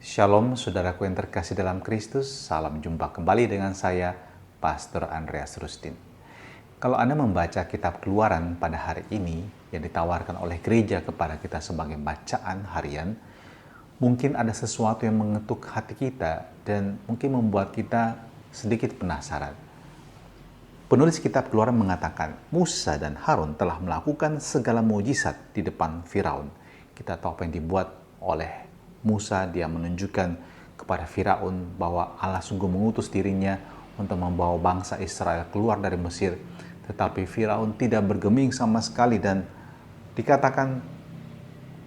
Shalom saudaraku yang terkasih dalam Kristus, salam jumpa kembali dengan saya, Pastor Andreas Rustin. Kalau Anda membaca kitab Keluaran pada hari ini yang ditawarkan oleh gereja kepada kita sebagai bacaan harian, mungkin ada sesuatu yang mengetuk hati kita dan mungkin membuat kita sedikit penasaran. Penulis kitab Keluaran mengatakan, Musa dan Harun telah melakukan segala mujizat di depan Firaun. Kita tahu apa yang dibuat oleh Musa. Dia menunjukkan kepada Firaun bahwa Allah sungguh mengutus dirinya untuk membawa bangsa Israel keluar dari Mesir. Tetapi Firaun tidak bergeming sama sekali dan dikatakan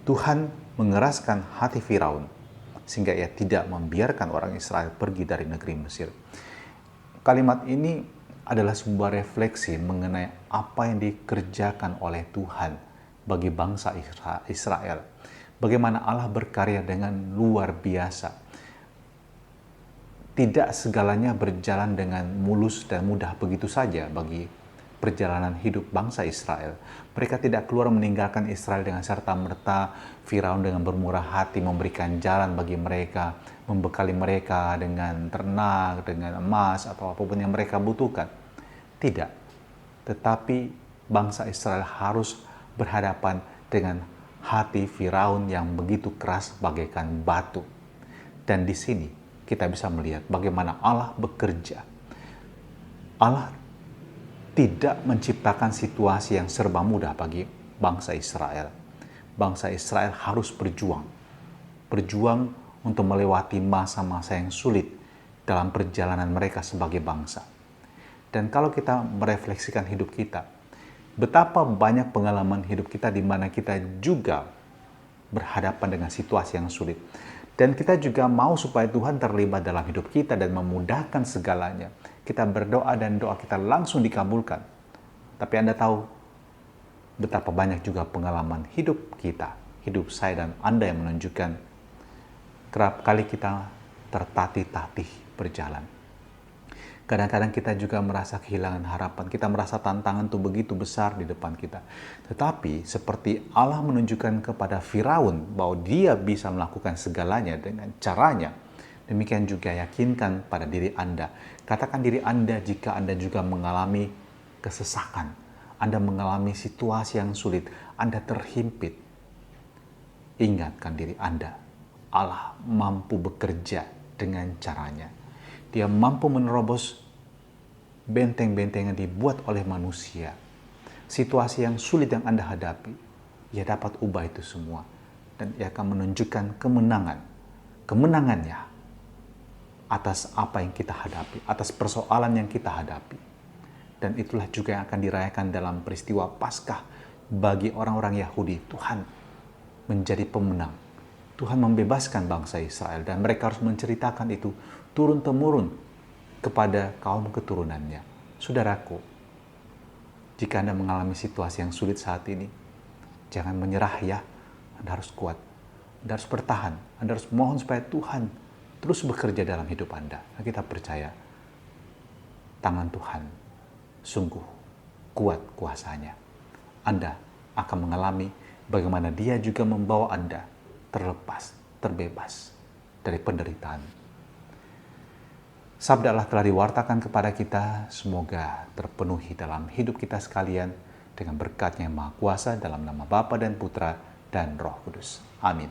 Tuhan mengeraskan hati Firaun sehingga ia tidak membiarkan orang Israel pergi dari negeri Mesir. Kalimat ini adalah sebuah refleksi mengenai apa yang dikerjakan oleh Tuhan bagi bangsa Israel. Bagaimana Allah berkarya dengan luar biasa. Tidak segalanya berjalan dengan mulus dan mudah begitu saja bagi perjalanan hidup bangsa Israel. Mereka tidak keluar meninggalkan Israel dengan serta-merta. Firaun dengan bermurah hati memberikan jalan bagi mereka, membekali mereka dengan ternak, dengan emas, atau apapun yang mereka butuhkan. Tidak. Tetapi bangsa Israel harus berhadapan dengan hati Firaun yang begitu keras bagaikan batu. Dan di sini kita bisa melihat bagaimana Allah bekerja. Allah tidak menciptakan situasi yang serba mudah bagi bangsa Israel. Bangsa Israel harus berjuang. Berjuang untuk melewati masa-masa yang sulit dalam perjalanan mereka sebagai bangsa. Dan kalau kita merefleksikan hidup kita, betapa banyak pengalaman hidup kita di mana kita juga berhadapan dengan situasi yang sulit. Dan kita juga mau supaya Tuhan terlibat dalam hidup kita dan memudahkan segalanya. Kita berdoa dan doa kita langsung dikabulkan. Tapi Anda tahu betapa banyak juga pengalaman hidup kita, hidup saya dan Anda yang menunjukkan kerap kali kita tertatih-tatih berjalan. Kadang-kadang kita juga merasa kehilangan harapan. Kita merasa tantangan itu begitu besar di depan kita. Tetapi seperti Allah menunjukkan kepada Firaun bahwa dia bisa melakukan segalanya dengan caranya, demikian juga yakinkan pada diri Anda. Katakan diri Anda jika Anda juga mengalami kesesakan. Anda mengalami situasi yang sulit. Anda terhimpit. Ingatkan diri Anda. Allah mampu bekerja dengan caranya. Dia mampu menerobos benteng-benteng yang dibuat oleh manusia. Situasi yang sulit yang Anda hadapi, Ia dapat ubah itu semua. Dan Ia akan menunjukkan kemenangannya atas apa yang kita hadapi, atas persoalan yang kita hadapi. Dan itulah juga yang akan dirayakan dalam peristiwa Paskah bagi orang-orang Yahudi. Tuhan menjadi pemenang. Tuhan membebaskan bangsa Israel dan mereka harus menceritakan itu turun-temurun kepada kaum keturunannya. Saudaraku, jika Anda mengalami situasi yang sulit saat ini, jangan menyerah ya. Anda harus kuat. Anda harus bertahan. Anda harus mohon supaya Tuhan terus bekerja dalam hidup Anda. Kita percaya tangan Tuhan sungguh kuat kuasanya. Anda akan mengalami bagaimana Dia juga membawa Anda terlepas, terbebas dari penderitaan. Sabda Allah telah diwartakan kepada kita, semoga terpenuhi dalam hidup kita sekalian dengan berkat-Nya yang Maha Kuasa dalam nama Bapa dan Putra dan Roh Kudus. Amin.